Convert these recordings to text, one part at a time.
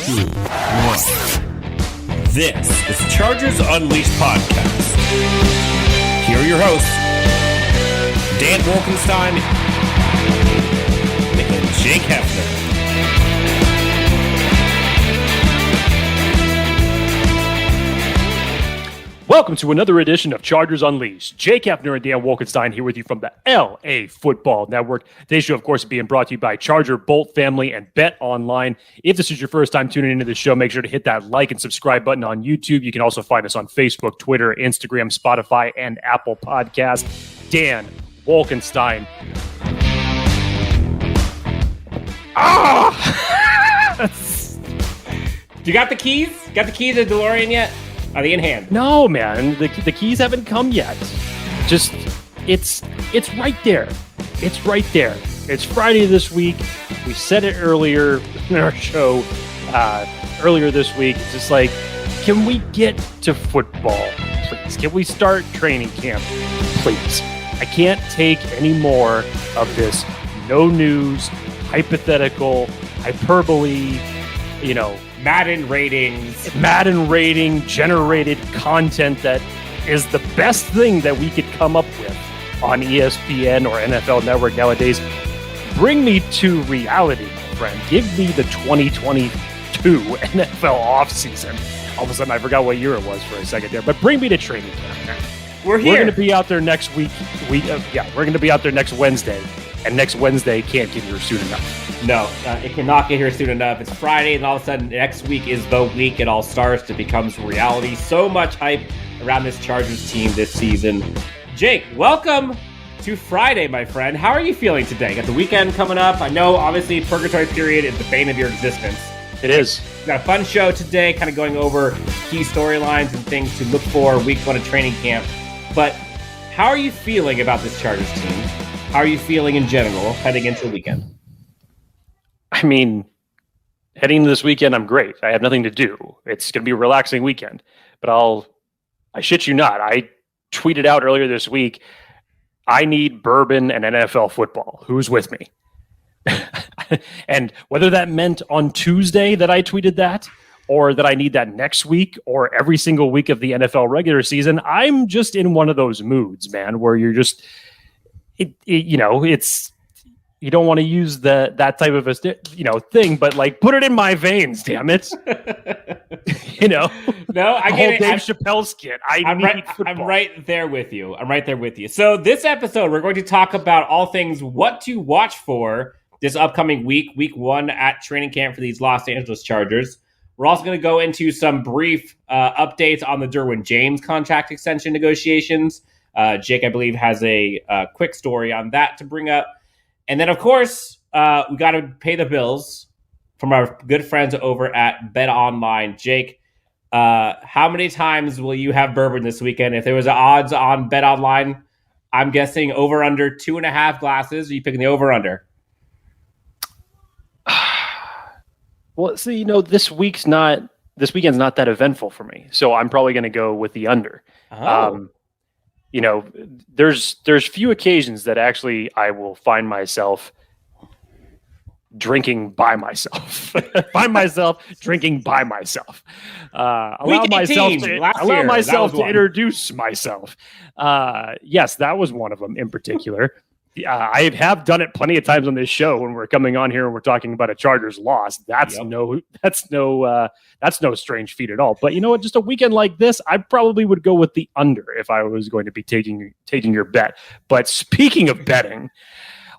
2, 1. This is Chargers Unleashed podcast. Here are your hosts, Dan Wolkenstein and Jake Hefner. Welcome to another edition of Chargers Unleashed. Jake Hefner and Dan Wolkenstein here with you from the LAFB Network. Today's show, of course, is being brought to you by Charger Bolt Family and Bet Online. If this is your first time tuning into the show, make sure to hit that like and subscribe button on YouTube. You can also find us on Facebook, Twitter, Instagram, Spotify, and Apple Podcasts. Dan Wolkenstein. You got the keys? Got the keys to the DeLorean yet? Are they in hand? No, man. The keys haven't come yet. Just, it's right there. It's right there. It's Friday this week. We said it earlier in our show earlier this week. It's just like, can we get to football, please? Can we start training camp, please? I can't take any more of this no news, hypothetical, hyperbole, Madden rating generated content that is the best thing that we could come up with on ESPN or NFL Network nowadays. Bring me to reality, my friend. Give me the 2022 NFL offseason. All of a sudden, I forgot what year it was for a second there, but bring me to training camp. We're here. We're going to be out there next week. We're going to be out there next Wednesday, and next Wednesday can't get here soon enough. No, it cannot get here soon enough. It's Friday, and all of a sudden, next week is the week it all starts. It becomes reality. So much hype around this Chargers team this season. Jake, welcome to Friday, my friend. How are you feeling today? Got the weekend coming up. I know, obviously, purgatory period is the bane of your existence. It is. Got a fun show today, kind of going over key storylines and things to look for week one of training camp. But how are you feeling about this Chargers team? How are you feeling in general heading into the weekend? I mean, heading into this weekend, I'm great. I have nothing to do. It's going to be a relaxing weekend. But I shit you not, I tweeted out earlier this week, I need bourbon and NFL football. Who's with me? And whether that meant on Tuesday that I tweeted that, or that I need that next week, or every single week of the NFL regular season, I'm just in one of those moods, man, where you're just, it's, you don't want to use that type of a thing, but like put it in my veins, damn it. No, I get it. Dave Chappelle skit. I'm right there with you. So this episode, we're going to talk about all things what to watch for this upcoming week one at training camp for these Los Angeles Chargers. We're also going to go into some brief updates on the Derwin James contract extension negotiations. Jake, I believe, has a quick story on that to bring up. And then, of course, we got to pay the bills from our good friends over at Bet Online. Jake, how many times will you have bourbon this weekend? If there was odds on Bet Online, I'm guessing over under 2.5 glasses. Are you picking the over under? Well, see, this weekend's not that eventful for me, so I'm probably going to go with the under. Oh. There's few occasions that actually I will find myself drinking by myself. Drinking by myself. Allow myself to introduce myself. Yes, that was one of them in particular. I have done it plenty of times on this show when we're coming on here and we're talking about a Chargers loss. That's no strange feat at all. But you know what? Just a weekend like this, I probably would go with the under if I was going to be taking your bet. But speaking of betting,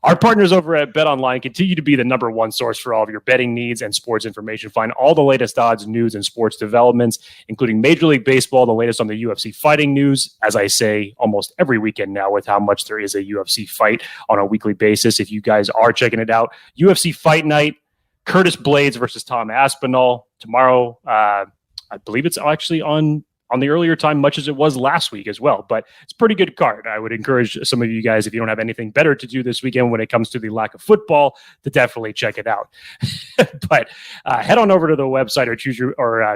our partners over at Bet Online continue to be the number one source for all of your betting needs and sports information. Find all the latest odds, news, and sports developments, including Major League Baseball, the latest on the UFC fighting news, as I say almost every weekend now with how much there is a UFC fight on a weekly basis. If you guys are checking it out, UFC Fight Night, Curtis Blades versus Tom Aspinall. Tomorrow, I believe it's actually on the earlier time, much as it was last week as well. But it's a pretty good card. I would encourage some of you guys, if you don't have anything better to do this weekend when it comes to the lack of football, to definitely check it out. But head on over to the website or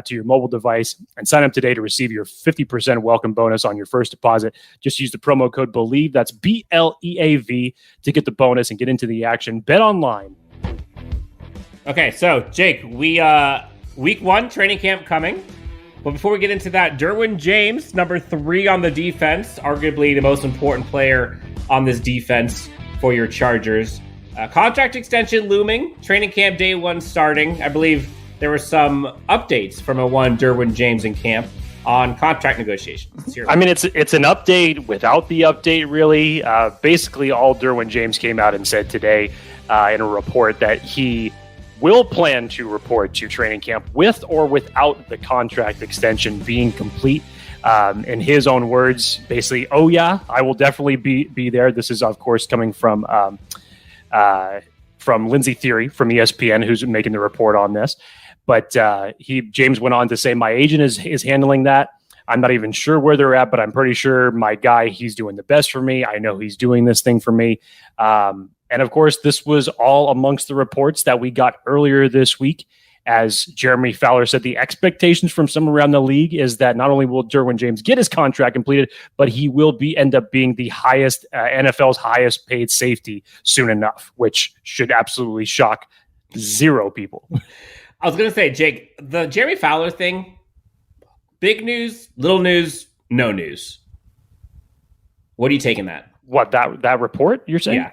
to your mobile device and sign up today to receive your 50% welcome bonus on your first deposit. Just use the promo code BELIEVE, that's BLEAV, to get the bonus and get into the action. Bet Online. Okay, so Jake, we Week 1 training camp coming. But before we get into that, Derwin James, number 3 on the defense, arguably the most important player on this defense for your Chargers. Contract extension looming, training camp day 1 starting. I believe there were some updates from a one Derwin James in camp on contract negotiations. I mean, it's an update without the update, really. Basically, all Derwin James came out and said today in a report that he will plan to report to training camp with or without the contract extension being complete. In his own words, basically, oh yeah, I will definitely be there. This is, of course, coming from Lindsey Theory from ESPN, who's making the report on this. But James went on to say, my agent is handling that. I'm not even sure where they're at, but I'm pretty sure my guy, he's doing the best for me. I know he's doing this thing for me. And of course, this was all amongst the reports that we got earlier this week. As Jeremy Fowler said, the expectations from some around the league is that not only will Derwin James get his contract completed, but he will end up being the highest NFL's highest paid safety soon enough, which should absolutely shock 0 people. I was going to say, Jake, the Jeremy Fowler thing, big news, little news, no news. What are you taking that? What, that report you're saying? Yeah.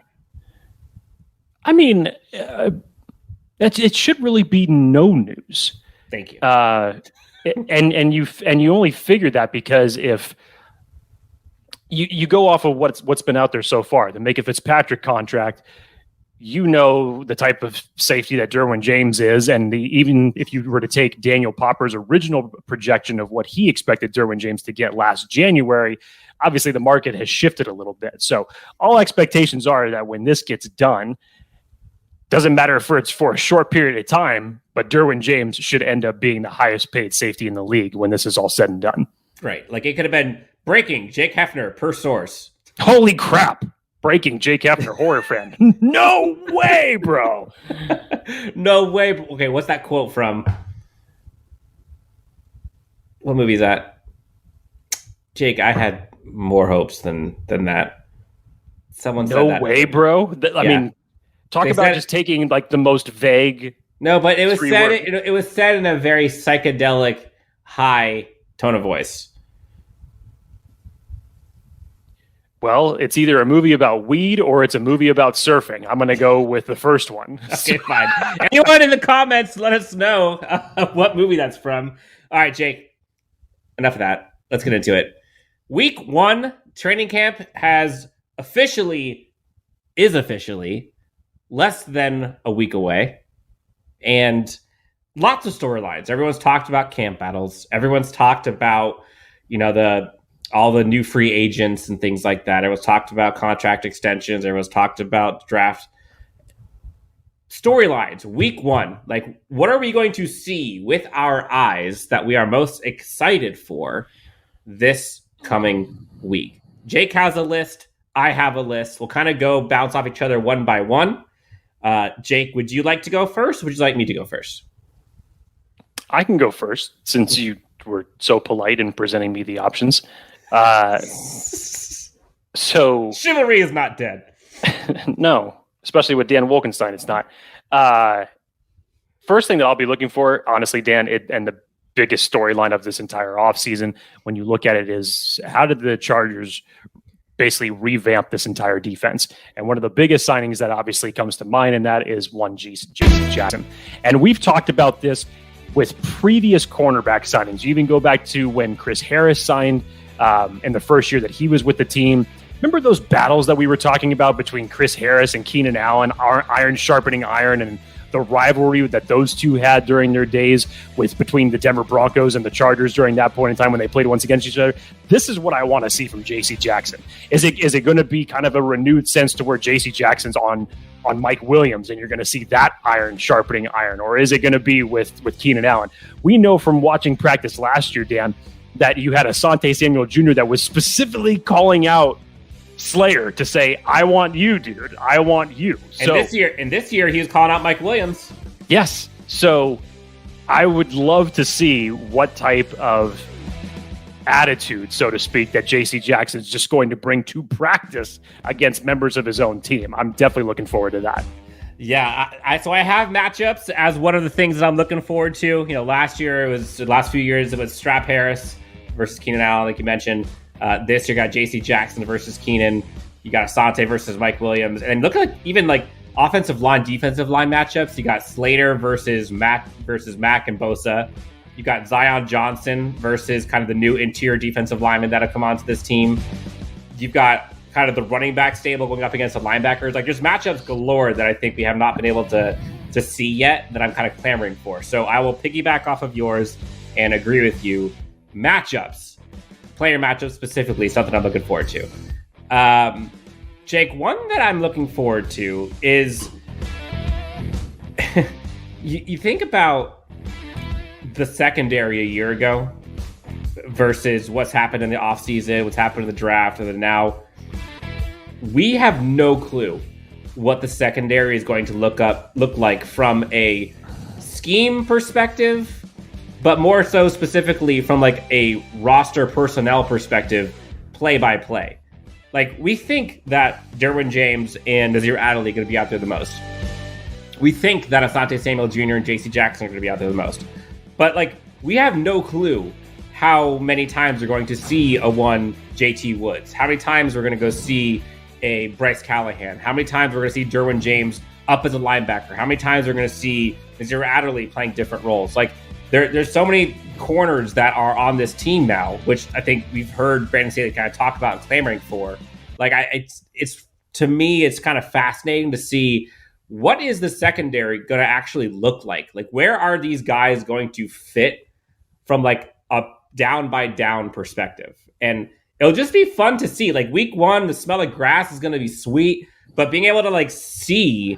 I mean, it should really be no news. Thank you. And you only figure that because if you go off of what's been out there so far, the Micah Fitzpatrick contract, you know the type of safety that Derwin James is, and even if you were to take Daniel Popper's original projection of what he expected Derwin James to get last January, obviously the market has shifted a little bit. So all expectations are that when this gets done, doesn't matter if it's for a short period of time, but Derwin James should end up being the highest paid safety in the league when this is all said and done. Right. Like it could have been breaking Jake Hefner per source. Holy crap. Breaking Jake Hefner horror fan. No way, bro. No way. Okay, what's that quote from? What movie is that? Jake, I had more hopes than that. Someone said that. No way, bro. I mean, talk about just taking like the most vague. No, but it was said. It was said in a very psychedelic, high tone of voice. Well, it's either a movie about weed or it's a movie about surfing. I'm going to go with the first one. Okay, fine. Anyone in the comments, let us know what movie that's from. All right, Jake. Enough of that. Let's get into it. Week 1 training camp is officially less than a week away, and lots of storylines. Everyone's talked about camp battles. Everyone's talked about, all the new free agents and things like that. Everyone's talked about contract extensions. Everyone's talked about draft storylines. Week 1, like what are we going to see with our eyes that we are most excited for this coming week? Jake has a list. I have a list. We'll kind of go bounce off each other one by one. Jake, would you like to go first? Or would you like me to go first? I can go first since you were so polite in presenting me the options. So chivalry is not dead. No, especially with Dan Wolkenstein, it's not. First thing that I'll be looking for, honestly, Dan, and the biggest storyline of this entire offseason, when you look at it, is how did the Chargers basically revamp this entire defense? And one of the biggest signings that obviously comes to mind in that is one J.C. Jackson. And we've talked about this with previous cornerback signings. You even go back to when Chris Harris signed in the first year that he was with the team. Remember those battles that we were talking about between Chris Harris and Keenan Allen, iron sharpening iron, and the rivalry that those two had during their days between the Denver Broncos and the Chargers during that point in time when they played once against each other? This is what I want to see from J.C. Jackson. Is it going to be kind of a renewed sense to where J.C. Jackson's on Mike Williams and you're going to see that iron sharpening iron? Or is it going to be with Keenan Allen? We know from watching practice last year, Dan, that you had Asante Samuel Jr. that was specifically calling out Slayer to say, I want you, dude. I want you. So, and this year, he was calling out Mike Williams. Yes. So I would love to see what type of attitude, so to speak, that J.C. Jackson is just going to bring to practice against members of his own team. I'm definitely looking forward to that. Yeah, so I have matchups as one of the things that I'm looking forward to. You know, last few years it was Strap Harris versus Keenan Allen, like you mentioned. This year got J.C. Jackson versus Keenan. You got Asante versus Mike Williams, and look at even like offensive line, defensive line matchups. You got Slater versus Mack and Bosa. You got Zion Johnson versus kind of the new interior defensive lineman that have come onto this team. You've got kind of the running back stable going up against the linebackers. Like there's matchups galore that I think we have not been able to see yet that I'm kind of clamoring for. So I will piggyback off of yours and agree with you. Matchups, player matchups specifically, something I'm looking forward to. Jake, one that I'm looking forward to is you think about the secondary a year ago versus what's happened in the offseason, what's happened in the draft, and then now. We have no clue what the secondary is going to look like from a scheme perspective, but more so specifically from like a roster personnel perspective, play by play. Like we think that Derwin James and Nazir Adderley are going to be out there the most. We think that Asante Samuel Jr. and J.C. Jackson are going to be out there the most. But like we have no clue how many times we're going to see a one J.T. Woods, how many times we're going to go see a Bryce Callahan, how many times we're going to see Derwin James up as a linebacker, how many times we're going to see Nazir Adderley playing different roles. Like there's so many corners that are on this team now, which I think we've heard Brandon Staley kind of talk about and clamoring for. Like it's to me, it's kind of fascinating to see what is the secondary going to actually look like? Like where are these guys going to fit from like a down by down perspective? And it'll just be fun to see. Like week one, the smell of grass is going to be sweet, but being able to like see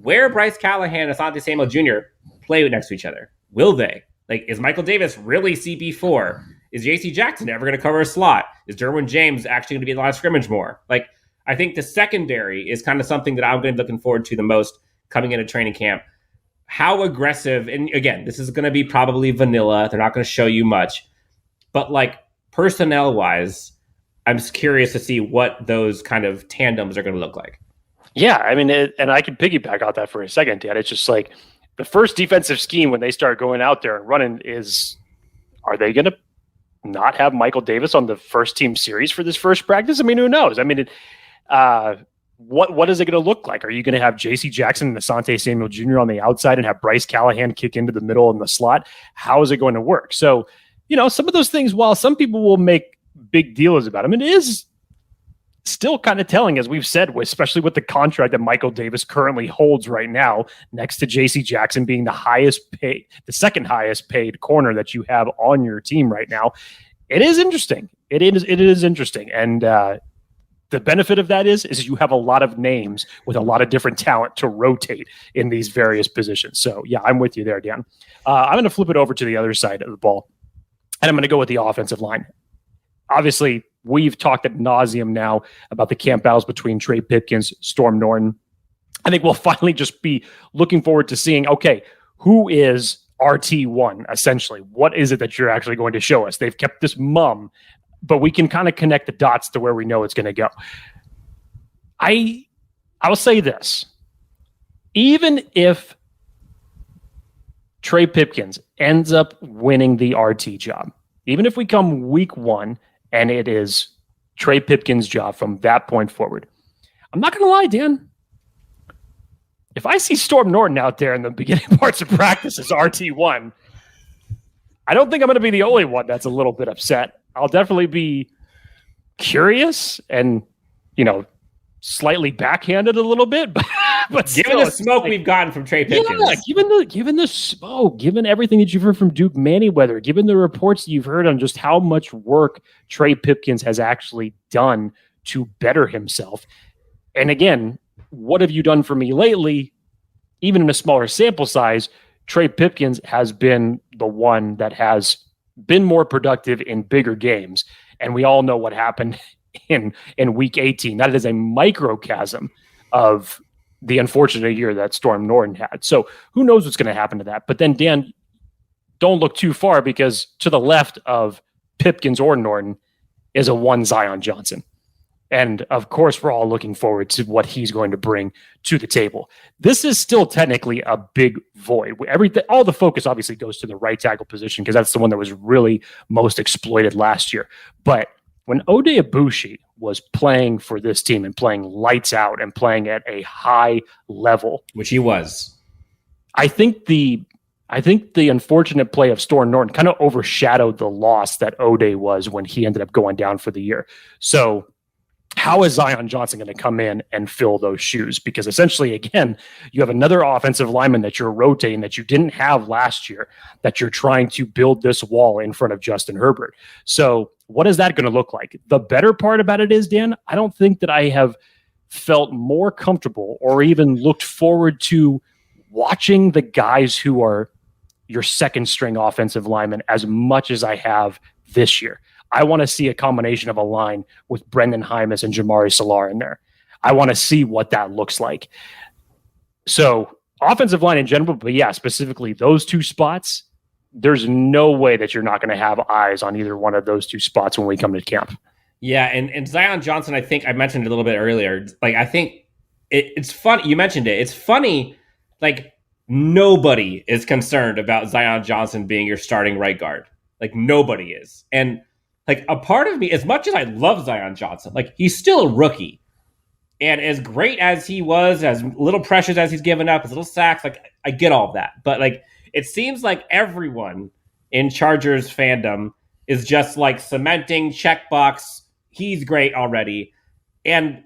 where Bryce Callahan and Asante Samuel Jr. play next to each other. Will they? Like, is Michael Davis really CB4? Is J.C. Jackson ever going to cover a slot? Is Derwin James actually going to be in the line of scrimmage more? Like, I think the secondary is kind of something that I'm going to be looking forward to the most coming into training camp. How aggressive, and again, this is going to be probably vanilla. They're not going to show you much, but like, personnel-wise, I'm just curious to see what those kind of tandems are going to look like. Yeah, I mean, and I can piggyback on that for a second, Dan. It's just like the first defensive scheme when they start going out there and running is, are they going to not have Michael Davis on the first team series for this first practice? I mean, who knows? I mean, what is it going to look like? Are you going to have J.C. Jackson and Asante Samuel Jr. on the outside and have Bryce Callahan kick into the middle in the slot? How is it going to work? So, you know, some of those things, while some people will make big deals about them, it is still kind of telling, as we've said, especially with the contract that Michael Davis currently holds right now, next to J.C. Jackson being the second highest paid corner that you have on your team right now. It is interesting. It is interesting. And the benefit of that is you have a lot of names with a lot of different talent to rotate in these various positions. So, yeah, I'm with you there, Dan. I'm going to flip it over to the other side of the ball. And I'm going to go with the offensive line. Obviously, we've talked ad nauseum now about the camp battles between Trey Pipkins, Storm Norton. I think we'll finally just be looking forward to seeing, okay, who is RT1, essentially? What is it that you're actually going to show us? They've kept this mum, but we can kind of connect the dots to where we know it's going to go. I will say this. Even if Trey Pipkins ends up winning the RT job, even if we come week one and it is Trey Pipkins' job from that point forward, I'm not going to lie, Dan. If I see Storm Norton out there in the beginning parts of practice as RT1, I don't think I'm going to be the only one that's a little bit upset. I'll definitely be curious and, you know, slightly backhanded a little bit, but given the smoke we've gotten from Trey Pipkins, given the smoke, given everything that you've heard from Duke Manyweather, given the reports that you've heard on just how much work Trey Pipkins has actually done to better himself, and again, what have you done for me lately? Even in a smaller sample size, Trey Pipkins has been the one that has been more productive in bigger games, and we all know what happened in week 18. That is a microcosm of the unfortunate year that Storm Norton had. So who knows what's going to happen to that? But then, Dan, don't look too far, because to the left of Pipkins or Norton is a one Zion Johnson. And of course, we're all looking forward to what he's going to bring to the table. This is still technically a big void. All the focus obviously goes to the right tackle position because that's the one that was really most exploited last year. But when Ode Ibushi was playing for this team and playing lights out and playing at a high level, which he was, I think the unfortunate play of Storm Norton kind of overshadowed the loss that Ode was when he ended up going down for the year. So how is Zion Johnson going to come in and fill those shoes? Because essentially, again, you have another offensive lineman that you're rotating that you didn't have last year, that you're trying to build this wall in front of Justin Herbert. So what is that going to look like? The better part about it is, Dan, I don't think that I have felt more comfortable or even looked forward to watching the guys who are your second string offensive linemen as much as I have this year. I want to see a combination of a line with Brendan Hymas and Jamari Salar in there. I want to see what that looks like. So offensive line in general, but yeah, specifically those two spots, there's no way that you're not going to have eyes on either one of those two spots when we come to camp. Yeah, and Zion Johnson, I think I mentioned it a little bit earlier. Like, I think it's funny. You mentioned it. It's funny, like, nobody is concerned about Zion Johnson being your starting right guard. Like, nobody is. And like, a part of me, as much as I love Zion Johnson, like, he's still a rookie. And as great as he was, as little pressures as he's given up, as little sacks, like, I get all of that. But like, it seems like everyone in Chargers fandom is just like cementing checkbox. He's great already. And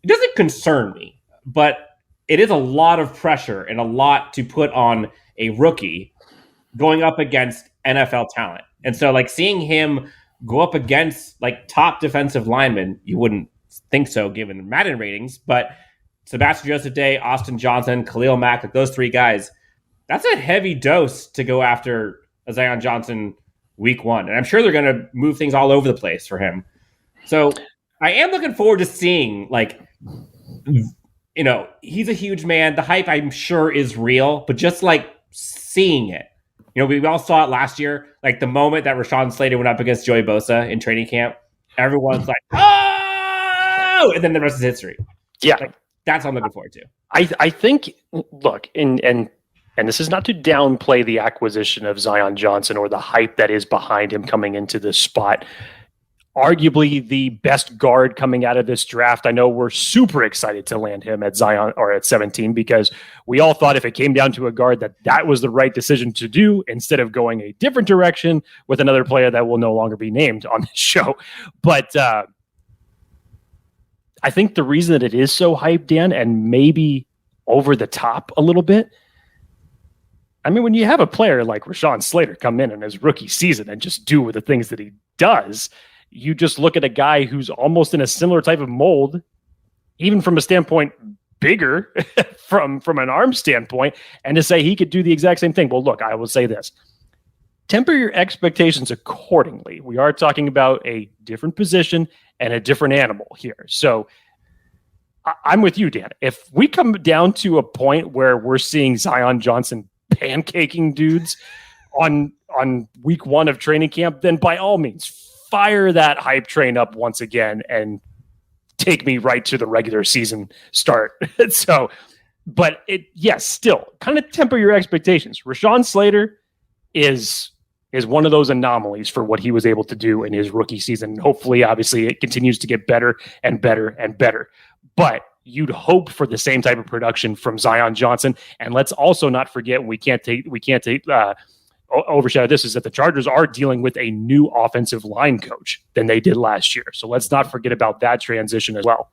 it doesn't concern me, but it is a lot of pressure and a lot to put on a rookie going up against NFL talent. And so like seeing him go up against like top defensive linemen, you wouldn't think so given the Madden ratings, but Sebastian Joseph Day, Austin Johnson, Khalil Mack, like those three guys, that's a heavy dose to go after a Zion Johnson week one. And I'm sure they're going to move things all over the place for him. So I am looking forward to seeing, like, you know, he's a huge man. The hype, I'm sure, is real, but just like seeing it, you know, we all saw it last year, like the moment that Rashawn Slater went up against Joey Bosa in training camp, everyone's like, oh, and then the rest is history. Yeah. Like, that's what I'm looking forward to. I think, look, and this is not to downplay the acquisition of Zion Johnson or the hype that is behind him coming into this spot. Arguably the best guard coming out of this draft. I know we're super excited to land him at Zion or at 17 because we all thought if it came down to a guard that was the right decision to do instead of going a different direction with another player that will no longer be named on this show. But I think the reason that it is so hyped, Dan, and maybe over the top a little bit, I mean, when you have a player like Rashawn Slater come in his rookie season and just do the things that he does, you just look at a guy who's almost in a similar type of mold, even from a standpoint bigger from an arm standpoint, and to say he could do the exact same thing. Well, look, I will say this. Temper your expectations accordingly. We are talking about a different position and a different animal here. So I'm with you, Dan. If we come down to a point where we're seeing Zion Johnson pancaking dudes on week one of training camp, then by all means, fire that hype train up once again and take me right to the regular season start. So, but still kind of temper your expectations. Rashawn Slater is one of those anomalies for what he was able to do in his rookie season. Hopefully, obviously, it continues to get better and better and better. But you'd hope for the same type of production from Zion Johnson. And let's also not forget, we can't overshadow this, is that the Chargers are dealing with a new offensive line coach than they did last year. So let's not forget about that transition as well.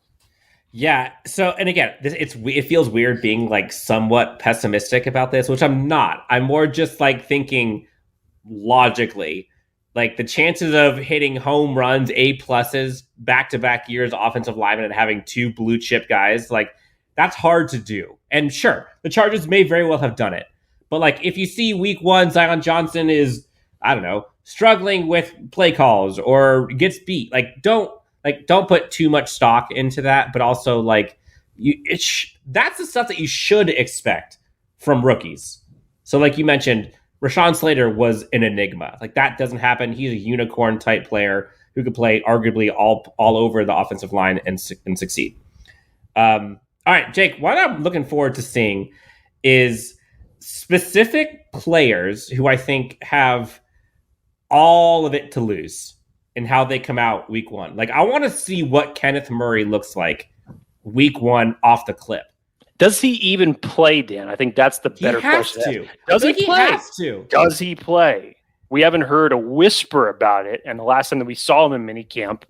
Yeah. So, and again, it feels weird being like somewhat pessimistic about this, which I'm not. I'm more just like thinking logically, like the chances of hitting home runs, A+s back-to-back years, offensive linemen, and having two blue chip guys, like that's hard to do. And sure, the Chargers may very well have done it. But like, if you see week one, Zion Johnson is, I don't know, struggling with play calls or gets beat, don't put too much stock into that. But also, like, that's the stuff that you should expect from rookies. So, like you mentioned, Rashawn Slater was an enigma. Like, that doesn't happen. He's a unicorn type player. who could play arguably all over the offensive line and succeed. All right, Jake, what I'm looking forward to seeing is specific players who I think have all of it to lose and how they come out week one. Like, I want to see what Kenneth Murray looks like week one off the clip. Does he even play, Dan? I think that's the better question. Does he play? He has to. Does he play? We haven't heard a whisper about it. And the last time that we saw him in minicamp,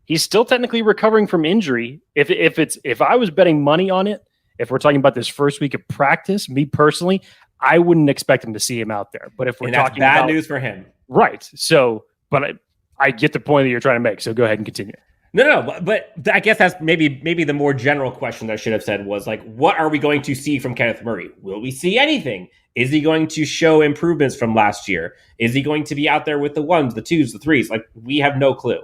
he's still technically recovering from injury. If I was betting money on it, if we're talking about this first week of practice, me personally, I wouldn't expect him to see him out there. But if we're talking bad news for him, right? So, but I get the point that you're trying to make. So go ahead and continue. No, but I guess that's maybe the more general question that I should have said was like, what are we going to see from Kenneth Murray? Will we see anything? Is he going to show improvements from last year? Is he going to be out there with the ones, the twos, the threes? Like, we have no clue.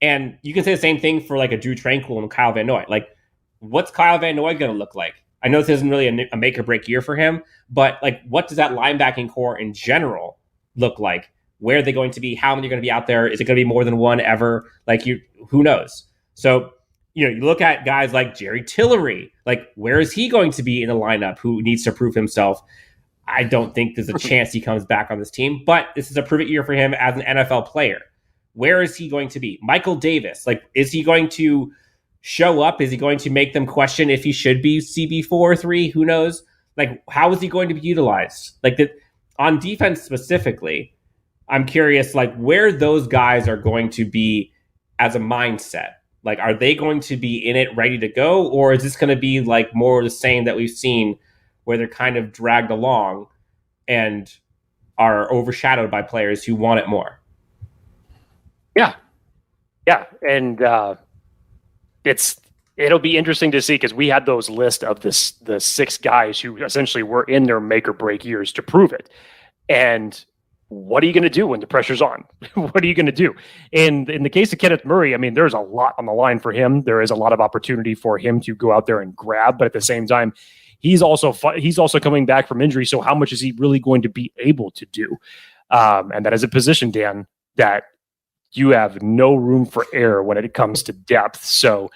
And you can say the same thing for like a Drew Tranquil and Kyle Van Noy. Like, what's Kyle Van Noy going to look like? I know this isn't really a make or break year for him, but like, what does that linebacking core in general look like? Where are they going to be? How many are going to be out there? Is it going to be more than one ever? Like, who knows? So, you look at guys like Jerry Tillery. Like, where is he going to be in the lineup? Who needs to prove himself? I don't think there's a chance he comes back on this team, but this is a prove it year for him as an NFL player. Where is he going to be? Michael Davis. Like, is he going to show up? Is he going to make them question if he should be CB4 or 3? Who knows? Like, how is he going to be utilized? Like, on defense specifically, I'm curious, like, where those guys are going to be as a mindset. Like, are they going to be in it ready to go? Or is this going to be like more of the same that we've seen where they're kind of dragged along and are overshadowed by players who want it more? Yeah. And it'll be interesting to see, because we had those list of the 6 guys who essentially were in their make or break years to prove it. And what are you going to do when the pressure's on? What are you going to do? And in the case of Kenneth Murray, I mean, there's a lot on the line for him. There is a lot of opportunity for him to go out there and grab, but at the same time, he's also coming back from injury. So how much is he really going to be able to do? And that is a position, Dan, that you have no room for error when it comes to depth. So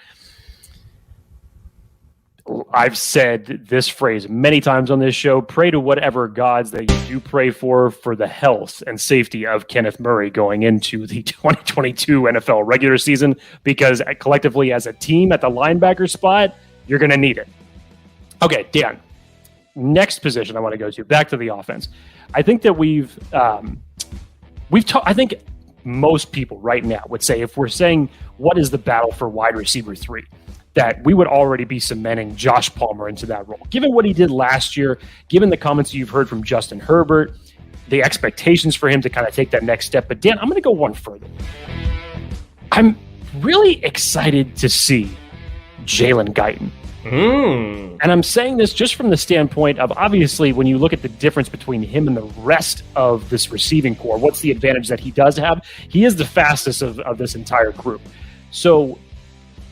I've said this phrase many times on this show: pray to whatever gods that you do pray for the health and safety of Kenneth Murray going into the 2022 NFL regular season, because collectively as a team at the linebacker spot, you're going to need it. Okay, Dan, next position I want to go to, back to the offense. I think that I think most people right now would say, if we're saying what is the battle for wide receiver 3, that we would already be cementing Josh Palmer into that role. Given what he did last year, given the comments you've heard from Justin Herbert, the expectations for him to kind of take that next step. But Dan, I'm going to go one further. I'm really excited to see Jalen Guyton. And I'm saying this just from the standpoint of, obviously, when you look at the difference between him and the rest of this receiving core, what's the advantage that he does have? He is the fastest of this entire group. So,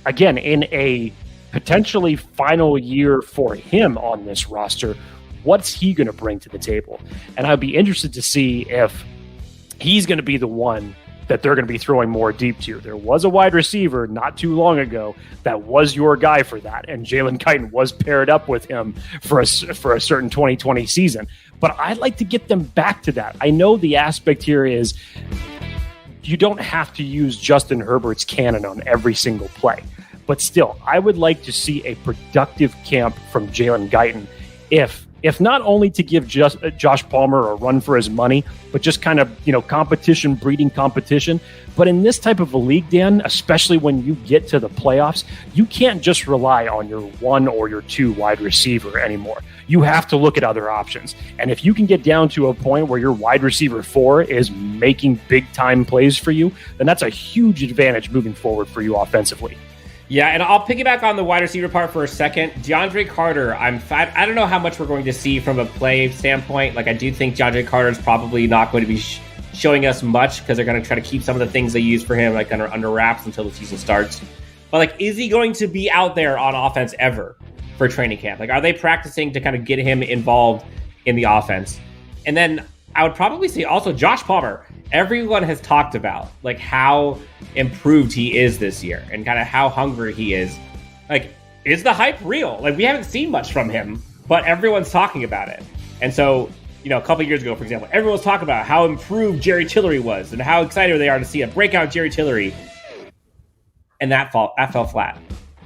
again, in a potentially final year for him on this roster, what's he going to bring to the table? And I'd be interested to see if he's going to be the one that they're going to be throwing more deep to. There was a wide receiver not too long ago that was your guy for that, and Jalen Guyton was paired up with him for a certain 2020 season. But I'd like to get them back to that. I know the aspect here is you don't have to use Justin Herbert's cannon on every single play. But still, I would like to see a productive camp from Jalen Guyton, if not only to give Josh Palmer a run for his money, but just kind of, competition breeding competition. But in this type of a league, Dan, especially when you get to the playoffs, you can't just rely on your 1 or your 2 wide receiver anymore. You have to look at other options. And if you can get down to a point where your wide receiver 4 is making big time plays for you, then that's a huge advantage moving forward for you offensively. Yeah, and I'll piggyback on the wide receiver part for a second. DeAndre Carter, I don't know how much we're going to see from a play standpoint. Like, I do think DeAndre Carter is probably not going to be showing us much, because they're going to try to keep some of the things they use for him like under wraps until the season starts. But like, is he going to be out there on offense ever for training camp? Like, are they practicing to kind of get him involved in the offense? And then I would probably say also Josh Palmer. everyone has talked about like how improved he is this year and kind of how hungry he is. Like, is the hype real? Like, we haven't seen much from him, but everyone's talking about it. And so, you know, a couple years ago, for example, everyone was talking about how improved Jerry Tillery was and how excited they are to see a breakout Jerry Tillery. And that fell flat.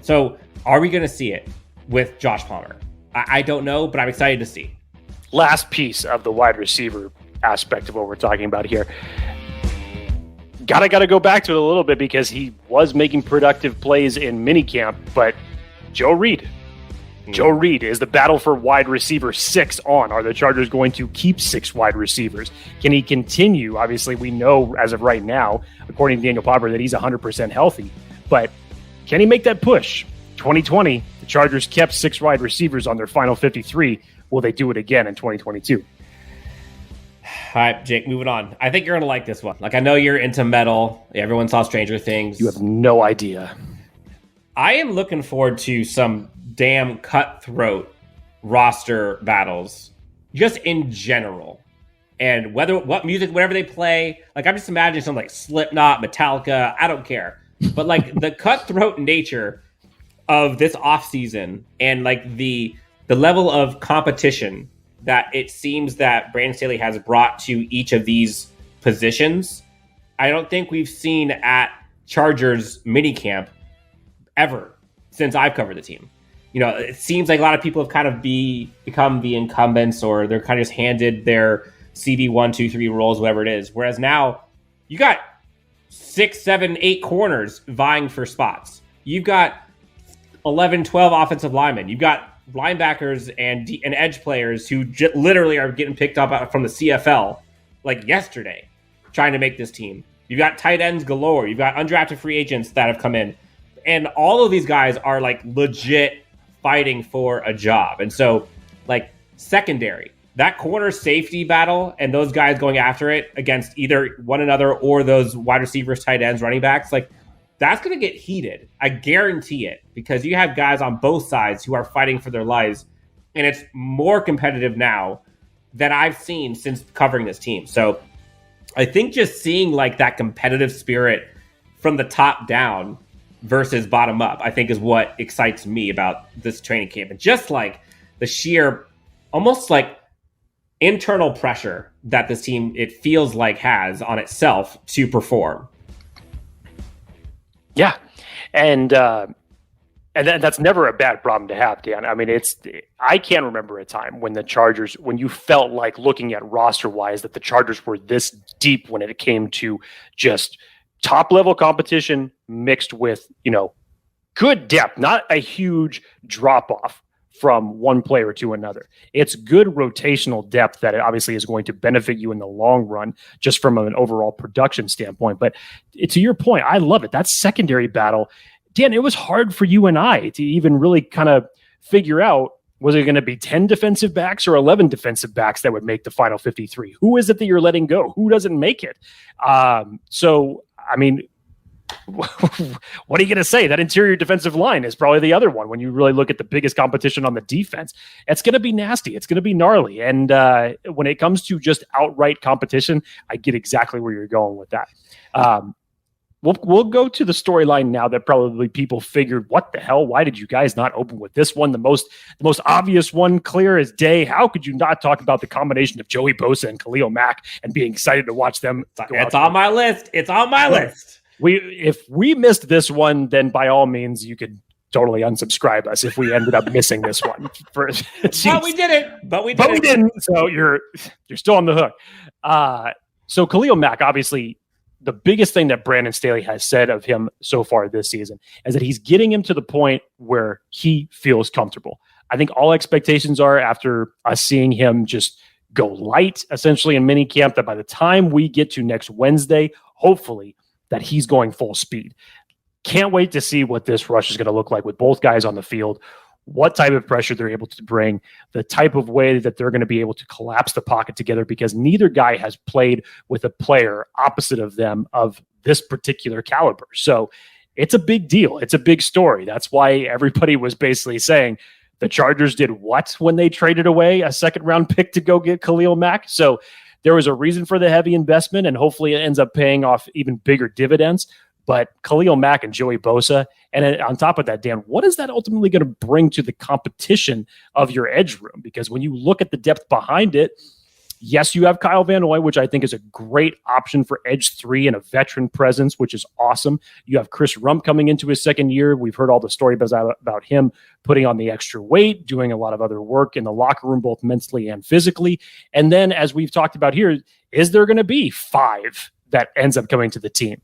So are we going to see it with Josh Palmer? I don't know, but I'm excited to see. Last piece of the wide receiver aspect of what we're talking about here. Gotta go back to it a little bit because he was making productive plays in minicamp, but Joe Reed. Joe Reed, is the battle for wide receiver 6 on? Are the Chargers going to keep 6 wide receivers? Can he continue? Obviously, we know as of right now, according to Daniel Popper, that he's 100% healthy. But can he make that push? 2020, the Chargers kept 6 wide receivers on their final 53. Will they do it again in 2022? All right, Jake, moving on. I think you're going to like this one. Like, I know you're into metal. Everyone saw Stranger Things. You have no idea. I am looking forward to some damn cutthroat roster battles, just in general. And what music, whatever they play, like, I'm just imagining something like Slipknot, Metallica, I don't care. But like the cutthroat nature of this offseason and like the level of competition that it seems that Brandon Staley has brought to each of these positions, I don't think we've seen at Chargers minicamp ever since I've covered the team. You know, it seems like a lot of people have kind of become the incumbents, or they're kind of just handed their CB 1, 2, 3 roles, whatever it is. Whereas now you got 6, 7, 8 corners vying for spots. You've got 11, 12 offensive linemen. You've got linebackers and edge players who literally are getting picked up from the CFL like yesterday, trying to make this team. You've got tight ends galore. You've got undrafted free agents that have come in. And all of these guys are like legit fighting for a job. And so, like, secondary, that corner safety battle and those guys going after it against either one another or those wide receivers, tight ends, running backs, like, that's going to get heated. I guarantee it, because you have guys on both sides who are fighting for their lives, and it's more competitive now than I've seen since covering this team. So I think just seeing like that competitive spirit from the top down versus bottom up, I think is what excites me about this training camp. And just like the sheer, almost like internal pressure that this team, it feels like, has on itself to perform. Yeah. And that's never a bad problem to have, Dan. I mean, I can't remember a time when the Chargers, when you felt like, looking at roster wise, that the Chargers were this deep when it came to just top level competition mixed with, you know, good depth, not a huge drop off from one player to another. It's good rotational depth that obviously is going to benefit you in the long run, just from an overall production standpoint. But to your point, I love it. That secondary battle, Dan, it was hard for you and I to even really kind of figure out, was it going to be 10 defensive backs or 11 defensive backs that would make the final 53? Who is it that you're letting go? Who doesn't make it? So, I mean, what are you going to say? That interior defensive line is probably the other one. When you really look at the biggest competition on the defense, it's going to be nasty. It's going to be gnarly. And when it comes to just outright competition, I get exactly where you're going with that. We'll go to the storyline now that probably people figured, what the hell? Why did you guys not open with this one? The most obvious one, clear as day. How could you not talk about the combination of Joey Bosa and Khalil Mack and being excited to watch them? It's on my list. It's on my list. If we missed this one, then by all means, you could totally unsubscribe us if we ended up missing this one. But we didn't. But we didn't. So you're still on the hook. So Khalil Mack, obviously, the biggest thing that Brandon Staley has said of him so far this season is that he's getting him to the point where he feels comfortable. I think all expectations are, after us seeing him just go light essentially in minicamp, that by the time we get to next Wednesday, hopefully, that he's going full speed. Can't wait to see what this rush is going to look like with both guys on the field, what type of pressure they're able to bring, the type of way that they're going to be able to collapse the pocket together, because neither guy has played with a player opposite of them of this particular caliber. So it's a big deal. It's a big story. That's why everybody was basically saying the Chargers did what when they traded away a second round pick to go get Khalil Mack. So there was a reason for the heavy investment, and hopefully it ends up paying off even bigger dividends. But Khalil Mack and Joey Bosa, and on top of that, Dan, what is that ultimately going to bring to the competition of your edge room? Because when you look at the depth behind it, yes, you have Kyle Van Noy, which I think is a great option for edge 3 and a veteran presence, which is awesome. You have Chris Rump coming into his second year. We've heard all the story about him putting on the extra weight, doing a lot of other work in the locker room, both mentally and physically. And then, as we've talked about here, is there going to be 5 that ends up coming to the team?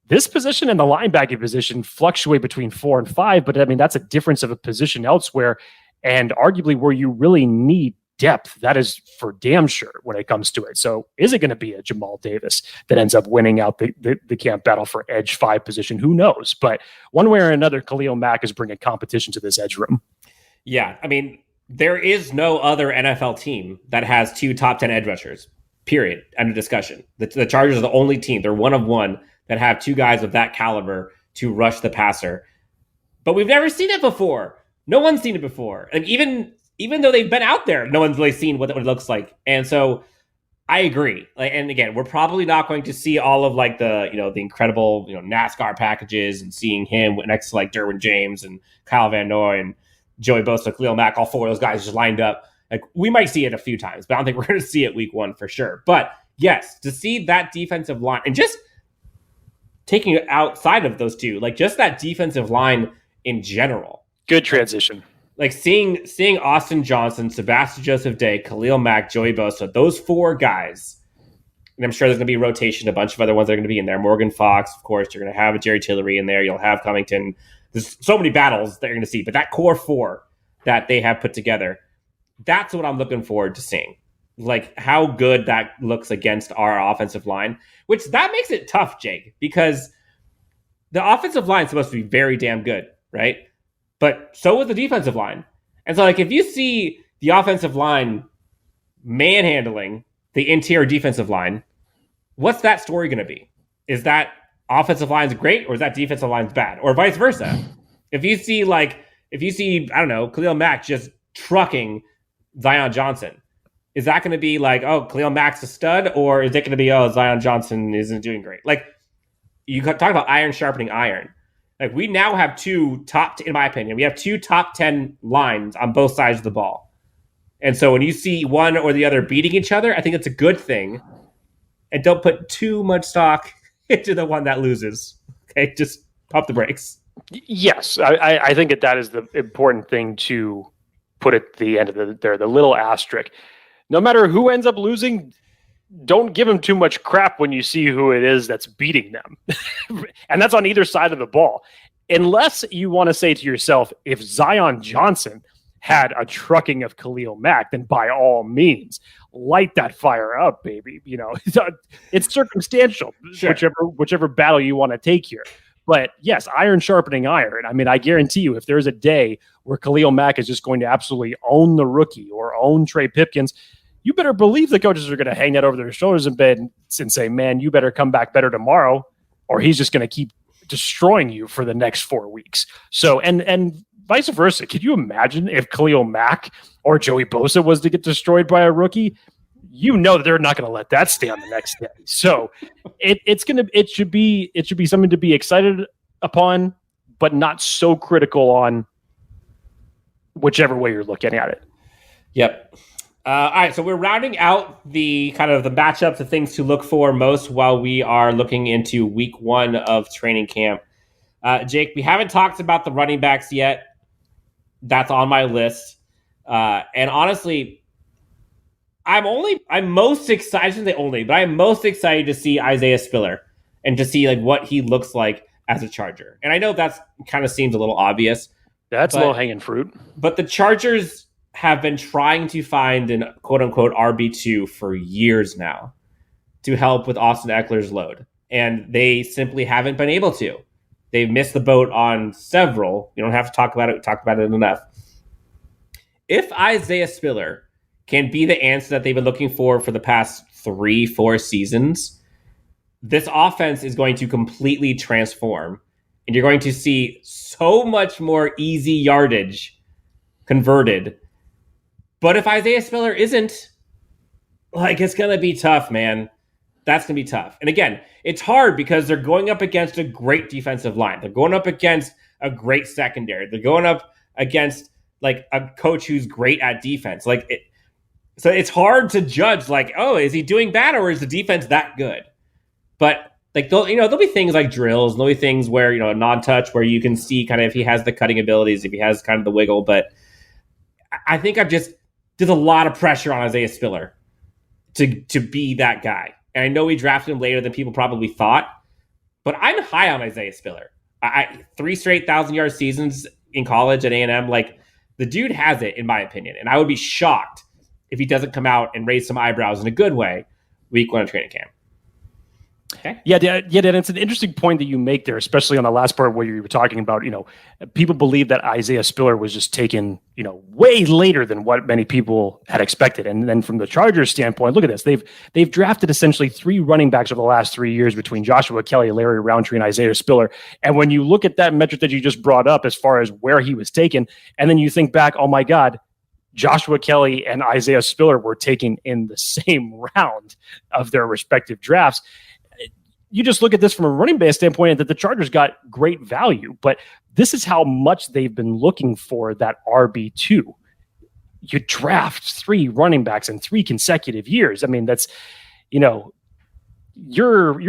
This position and the linebacking position fluctuate between 4 and 5, but I mean, that's a difference of a position elsewhere, and arguably where you really need depth. That is for damn sure when it comes to it. So is it going to be a Jamal Davis that ends up winning out the camp battle for edge 5 position? Who knows? But one way or another, Khalil Mack is bringing competition to this edge room. Yeah, I mean, there is no other NFL team that has 2 top 10 edge rushers. Period. End of discussion. The Chargers are the only team. They're one of one that have 2 guys of that caliber to rush the passer. But we've never seen it before. No one's seen it before. And even though they've been out there, no one's really seen what it looks like. And so I agree. And again, we're probably not going to see all of like the incredible, NASCAR packages and seeing him next to like Derwin James and Kyle Van Noy and Joey Bosa, Khalil Mack, all 4 of those guys just lined up. Like, we might see it a few times, but I don't think we're going to see it week 1 for sure. But yes, to see that defensive line and just taking it outside of those 2, like just that defensive line in general. Good transition. Like seeing Austin Johnson, Sebastian Joseph Day, Khalil Mack, Joey Bosa, those 4 guys, and I'm sure there's going to be rotation, a bunch of other ones that are going to be in there. Morgan Fox, of course, you're going to have a Jerry Tillery in there. You'll have Covington. There's so many battles that you're going to see, but that core 4 that they have put together, that's what I'm looking forward to seeing. Like how good that looks against our offensive line, which that makes it tough, Jake, because the offensive line is supposed to be very damn good, right? But so is the defensive line. And so like if you see the offensive line manhandling the interior defensive line, what's that story going to be? Is that offensive line's great or is that defensive line's bad? Or vice versa? If you see, I don't know, Khalil Mack just trucking Zion Johnson, is that going to be like, oh, Khalil Mack's a stud? Or is it going to be, oh, Zion Johnson isn't doing great? Like, you talk about iron sharpening iron. Like, we now have 2 in my opinion, we have 2 top 10 lines on both sides of the ball. And so when you see one or the other beating each other, I think it's a good thing. And don't put too much stock into the one that loses. Okay, just pump the brakes. Yes, I think that is the important thing to put at the end of the little asterisk. No matter who ends up losing, don't give them too much crap when you see who it is that's beating them. And that's on either side of the ball. Unless you want to say to yourself, if Zion Johnson had a trucking of Khalil Mack, then by all means, light that fire up, baby. It's circumstantial, sure. whichever battle you want to take here. But yes, iron sharpening iron. I mean, I guarantee you, if there's a day where Khalil Mack is just going to absolutely own the rookie or own Trey Pipkins, you better believe the coaches are going to hang that over their shoulders and say, man, you better come back better tomorrow, or he's just going to keep destroying you for the next 4 weeks. So, and vice versa. Could you imagine if Khalil Mack or Joey Bosa was to get destroyed by a rookie? You know they're not going to let that stand the next day. So it should be something to be excited upon, but not so critical on whichever way you're looking at it. Yep. All right, so we're rounding out the kind of the matchups, the things to look for most while we are looking into week 1 of training camp. Jake, we haven't talked about the running backs yet. That's on my list. And honestly, I'm most excited to see Isaiah Spiller and to see like what he looks like as a Charger. And I know that's kind of seems a little obvious. That's low-hanging fruit. But the Chargers have been trying to find an quote-unquote RB2 for years now to help with Austin Eckler's load. And they simply haven't been able to. They've missed the boat on several. You don't have to talk about it. We talked about it enough. If Isaiah Spiller can be the answer that they've been looking for the past 3-4 seasons, this offense is going to completely transform. And you're going to see so much more easy yardage converted. But if Isaiah Spiller isn't, Like, it's going to be tough, man. That's going to be tough. And again, it's hard because they're going up against a great defensive line. They're going up against a great secondary. They're going up against like a coach who's great at defense. So it's hard to judge like, oh, is he doing bad or is the defense that good? But like, there'll be things like drills, and there'll be things where, non-touch where you can see kind of if he has the cutting abilities, if he has kind of the wiggle. But I think there's a lot of pressure on Isaiah Spiller to be that guy. And I know we drafted him later than people probably thought, but I'm high on Isaiah Spiller. 3 straight 1,000-yard seasons in college at A&M. Like, the dude has it, in my opinion. And I would be shocked if he doesn't come out and raise some eyebrows in a good way week 1 of training camp. Okay. Yeah, Dan, it's an interesting point that you make there, especially on the last part where you were talking about, people believe that Isaiah Spiller was just taken, way later than what many people had expected. And then from the Chargers standpoint, look at this. They've drafted essentially 3 running backs over the last 3 years between Joshua Kelly, Larry Roundtree, and Isaiah Spiller. And when you look at that metric that you just brought up as far as where he was taken, and then you think back, oh my God, Joshua Kelly and Isaiah Spiller were taken in the same round of their respective drafts. You just look at this from a running back standpoint that the Chargers got great value, but this is how much they've been looking for that RB2. You draft 3 running backs in 3 consecutive years. I mean, that's, you're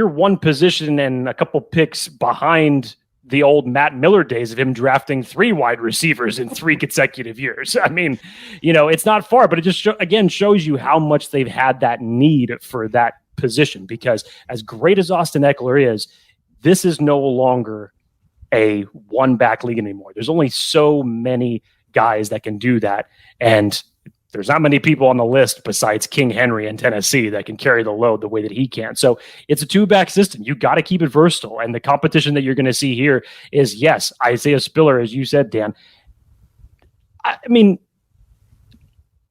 one position and a couple picks behind the old Matt Miller days of him drafting 3 wide receivers in 3 consecutive years. I mean, it's not far, but it just again shows you how much they've had that need for that position, because as great as Austin Eckler is, this is no longer a one-back league anymore. There's only so many guys that can do that, and there's not many people on the list besides King Henry in Tennessee that can carry the load the way that he can. So it's a 2-back system. You got to keep it versatile, and the competition that you're going to see here is, yes, Isaiah Spiller, as you said, Dan. I mean,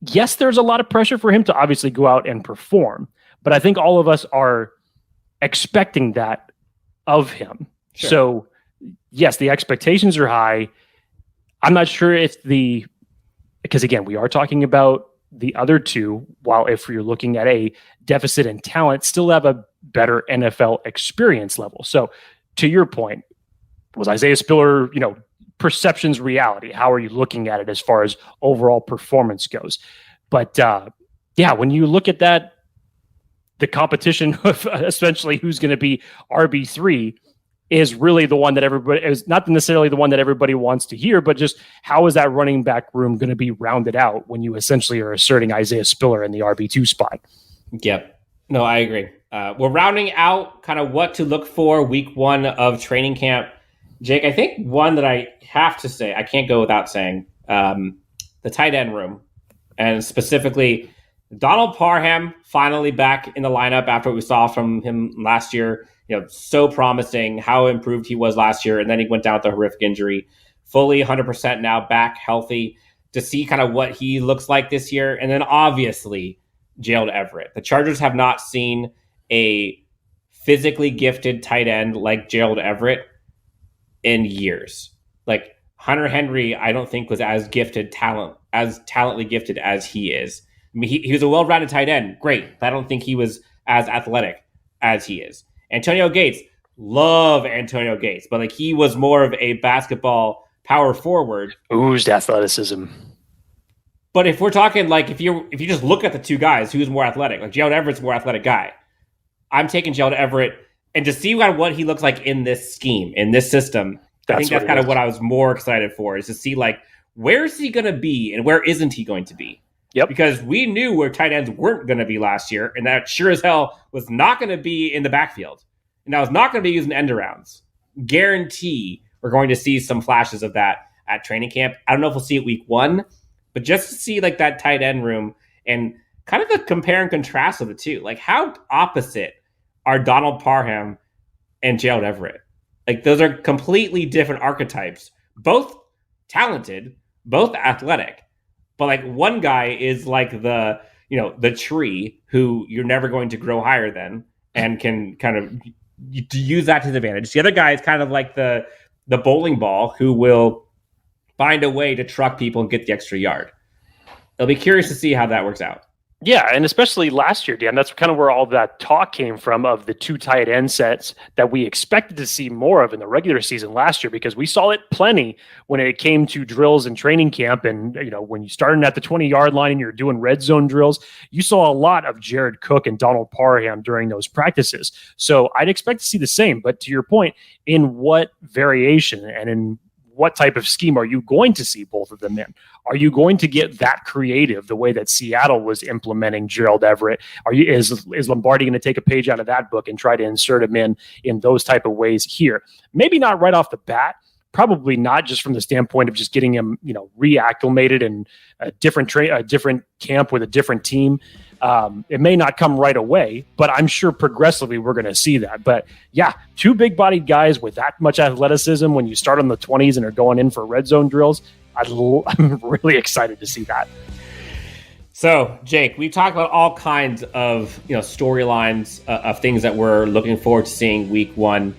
yes, there's a lot of pressure for him to obviously go out and perform, but I think all of us are expecting that of him. Sure. So, yes, the expectations are high. I'm not sure if because again, we are talking about the other 2, while if you're looking at a deficit in talent, still have a better NFL experience level. So, to your point, was Isaiah Spiller, perception's reality? How are you looking at it as far as overall performance goes? But when you look at that, the competition of essentially who's going to be RB3 is really the one that everybody is not necessarily the one that everybody wants to hear, but just how is that running back room going to be rounded out when you essentially are asserting Isaiah Spiller in the RB2 spot? Yep. No, I agree. We're rounding out kind of what to look for week 1 of training camp. Jake, I think one that I have to say, I can't go without saying, the tight end room, and specifically Donald Parham finally back in the lineup after what we saw from him last year. So promising how improved he was last year, and then he went down with a horrific injury. Fully 100% now, back healthy, to see kind of what he looks like this year. And then obviously Gerald Everett. The Chargers have not seen a physically gifted tight end like Gerald Everett in years. Like, Hunter Henry, I don't think was as talently gifted as he is. I mean, he was a well-rounded tight end, great, but I don't think he was as athletic as he is. Antonio Gates, love Antonio Gates, but like, he was more of a basketball power forward. Oozed athleticism. But if we're talking like, if you just look at the 2 guys, who's more athletic? Like, Gerald Everett's a more athletic guy. I'm taking Gerald Everett, and to see what he looks like in this scheme, in this system, I think that's kind of what I was more excited for, is to see like, where is he going to be and where isn't he going to be? Yep. Because we knew where tight ends weren't going to be last year, and that sure as hell was not going to be in the backfield. And that was not going to be using end arounds. Guarantee we're going to see some flashes of that at training camp. I don't know if we'll see it week 1, but just to see like that tight end room and kind of the compare and contrast of the 2. Like, how opposite are Donald Parham and Gerald Everett? Like, those are completely different archetypes. Both talented, both athletic. But like, one guy is like the tree who you're never going to grow higher than and can kind of use that to his advantage. The other guy is kind of like the bowling ball who will find a way to truck people and get the extra yard. I'll be curious to see how that works out. Yeah, and especially last year, Dan, that's kind of where all that talk came from of the 2 tight end sets that we expected to see more of in the regular season last year, because we saw it plenty when it came to drills and training camp. And, when you started at the 20-yard line and you're doing red zone drills, you saw a lot of Jared Cook and Donald Parham during those practices. So I'd expect to see the same. But to your point, in what variation and in what type of scheme are you going to see both of them in? Are you going to get that creative the way that Seattle was implementing Gerald Everett? Is Lombardi going to take a page out of that book and try to insert him in those type of ways here? Maybe not right off the bat. Probably not, just from the standpoint of just getting him, reacclimated in a different camp with a different team. It may not come right away, but I'm sure progressively we're going to see that. But yeah, 2 big-bodied guys with that much athleticism when you start on the 20s and are going in for red zone drills, I'm really excited to see that. So, Jake, we talked about all kinds of storylines of things that we're looking forward to seeing week 1.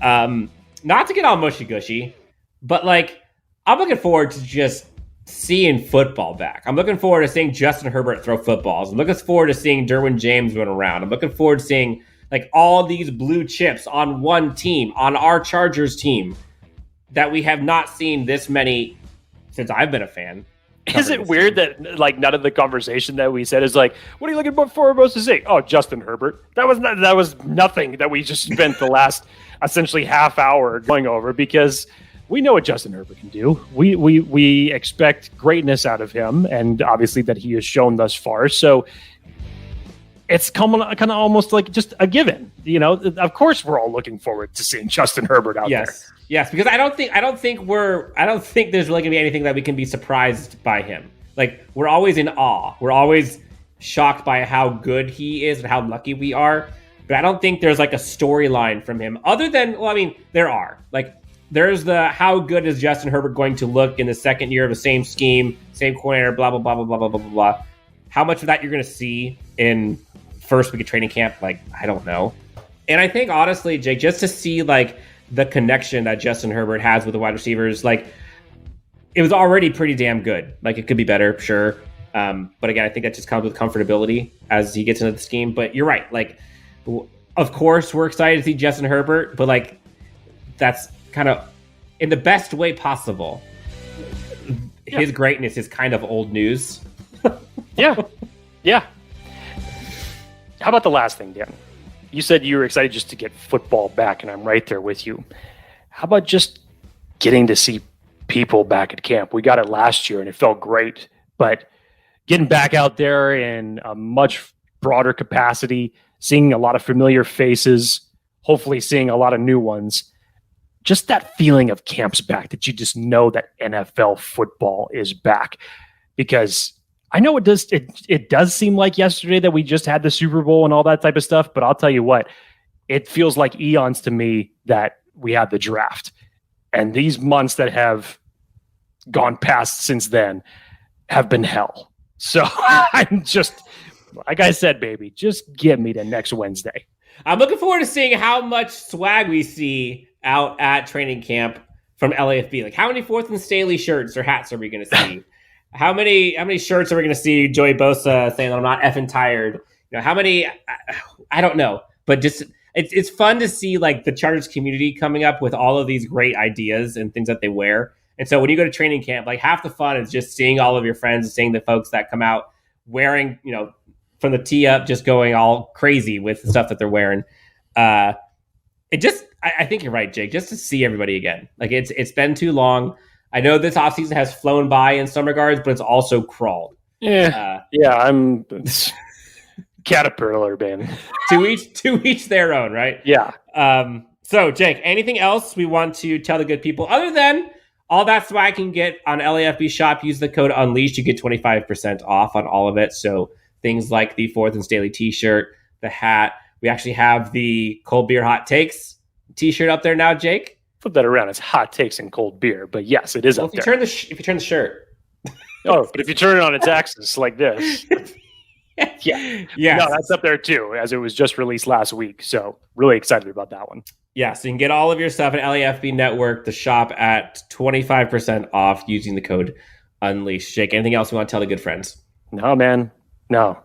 Not to get all mushy-gushy, but I'm looking forward to just seeing football back. I'm looking forward to seeing Justin Herbert throw footballs. I'm looking forward to seeing Derwin James run around. I'm looking forward to seeing all these blue chips on one team, on our Chargers team, that we have not seen this many since I've been a fan. Is it weird that none of the conversation that we said is what are you looking for most to see? Oh, Justin Herbert. That was nothing that we just spent the last essentially half hour going over, because we know what Justin Herbert can do. We expect greatness out of him, and obviously that he has shown thus far. So it's kind of almost like just a given. Of course we're all looking forward to seeing Justin Herbert out there. Yes, because I don't think there's really gonna be anything that we can be surprised by him. We're always in awe. We're always shocked by how good he is and how lucky we are. But I don't think there's a storyline from him other than, there are. There's the how good is Justin Herbert going to look in the second year of the same scheme, same coordinator, blah, blah, blah, blah, blah, blah, blah, blah. How much of that you're going to see in first week of training camp, I don't know. And I think, honestly, Jake, just to see, the connection that Justin Herbert has with the wide receivers, it was already pretty damn good. It could be better, sure. But again, I think that just comes with comfortability as he gets into the scheme. But you're right. Of course, we're excited to see Justin Herbert, but that's kind of in the best way possible. His greatness is kind of old news. Yeah. How about the last thing, Dan? You said you were excited just to get football back, and I'm right there with you. How about just getting to see people back at camp? We got it last year, and it felt great. But getting back out there in a much broader capacity, seeing a lot of familiar faces, hopefully seeing a lot of new ones, just that feeling of camp's back, that you just know that NFL football is back. Because I know it does seem like yesterday that we just had the Super Bowl and all that type of stuff, but I'll tell you what, it feels like eons to me that we had the draft. And these months that have gone past since then have been hell. So I'm just, like I said, baby, just get me to next Wednesday. I'm looking forward to seeing how much swag we see out at training camp from LAFB. How many 4th and Staley shirts or hats are we going to see? How many shirts are we going to see Joey Bosa saying that I'm not effing tired? How many? I don't know. But just it's fun to see the Chargers community coming up with all of these great ideas and things that they wear. And so when you go to training camp, half the fun is just seeing all of your friends and seeing the folks that come out wearing, from the tee up, just going all crazy with the stuff that they're wearing. I think you're right, Jake, just to see everybody again. It's been too long. I know this offseason has flown by in some regards, but it's also crawled. Yeah, I'm Caterpillar, man. to each their own, right? Yeah. So, Jake, anything else we want to tell the good people other than all that swag can get on LAFB shop? Use the code Unleashed. You get 25% off on all of it. So things like the 4th and Staley t-shirt, the hat. We actually have the Cold Beer Hot Takes t-shirt up there now, Jake. Flip that around. It's hot takes and cold beer, but yes, it is up there. If you turn the shirt. Oh, but if you turn it on its axis like this. Yeah. No, that's up there too, as it was just released last week. So really excited about that one. Yeah, so you can get all of your stuff at LAFB Network, the shop, at 25% off using the code Unleashed. Jake, anything else you want to tell the good friends? No, man. No.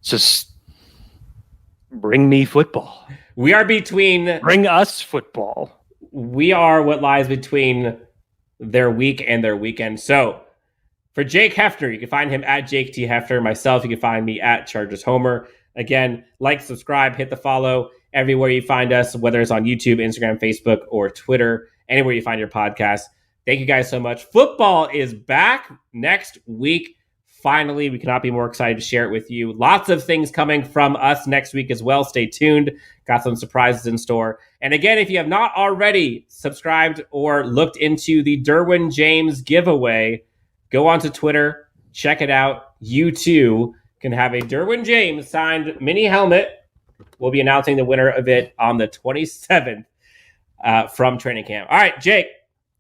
Just bring me football. We are between. Bring us football. We are what lies between their week and their weekend. So for Jake Hefner, you can find him at Jake T. Hefner. Myself, you can find me at Chargers Homer. Again, like, subscribe, hit the follow everywhere you find us, whether it's on YouTube, Instagram, Facebook, or Twitter, anywhere you find your podcast. Thank you guys so much. Football is back next week. Finally, we cannot be more excited to share it with you. Lots of things coming from us next week as well. Stay tuned. Got some surprises in store. And again, if you have not already subscribed or looked into the Derwin James giveaway, go onto Twitter, check it out. You too can have a Derwin James signed mini helmet. We'll be announcing the winner of it on the 27th from training camp. All right, Jake.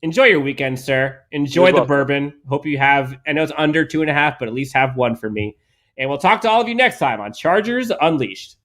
Enjoy your weekend, sir. Enjoy the bourbon. Hope you have, I know it's under 2.5, but at least have one for me. And we'll talk to all of you next time on Chargers Unleashed.